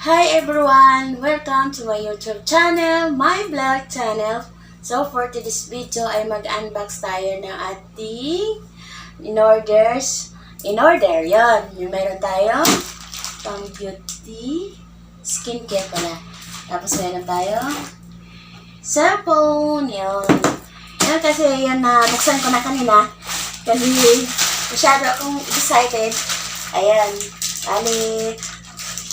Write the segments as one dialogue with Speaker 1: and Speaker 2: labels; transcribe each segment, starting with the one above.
Speaker 1: Hi everyone! Welcome to my YouTube channel, my vlog channel. So for today's video ay mag-unbox tayo ng ating in-order. Yon, yung meron tayo pang beauty, skincare pala. Tapos meron tayo cellphone. Yon. Yan kasi yan na buksan ko na kanina. Kasi masyado akong excited. Ayan. Ali,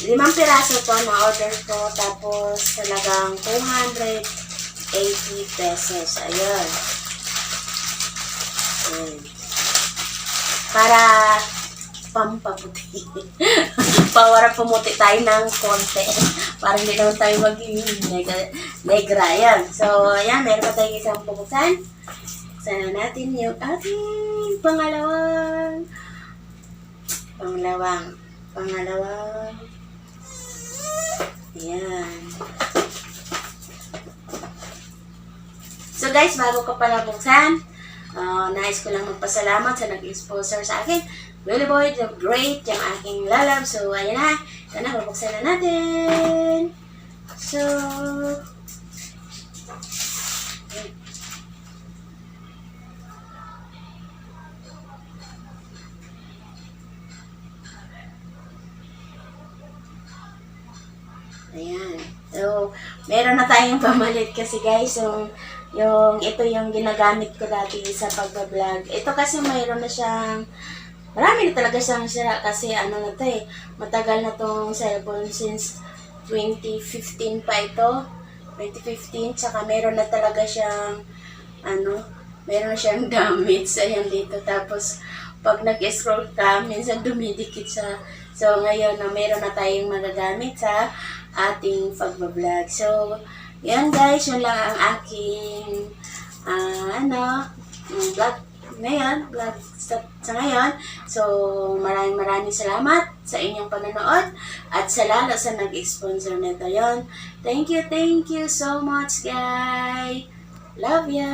Speaker 1: 5 piraso to na order ko, tapos talagang 280 pesos. Ayun. Para pampaputi. Para pumuti tayo ng konti. Para hindi naman tayo maging negra. Ayan. So, ayan. Meron pa tayo isang bubuksan. Buksan na natin yung ating pangalawang. Ayan. So guys, bago ko pala buksan, nais ko lang magpasalamat sa nag-sponsor sa akin. Willie Boy, the great, yung aking lalab. So, ayan na. Ito na, babuksan na natin. So, ayan. So, meron na tayong pamalit kasi guys, yung ito yung ginagamit ko dati sa pagbablog. Ito kasi mayroon na siyang, marami na talaga siyang sira kasi ano na to matagal na tong cellphone since 2015 pa ito. 2015, tsaka meron na talaga siyang, meron na siyang damage. Ayan dito. Tapos, pag nag-scroll ka, minsan dumidikit siya. So, ngayon, meron na tayong magagamit sa ating pagbablog. So, yan guys, yun lang ang aking vlog sa ngayon. So, maraming salamat sa inyong panonood at sa lalo sa nag-sponsor nito. Yon. Thank you so much guys. Love ya.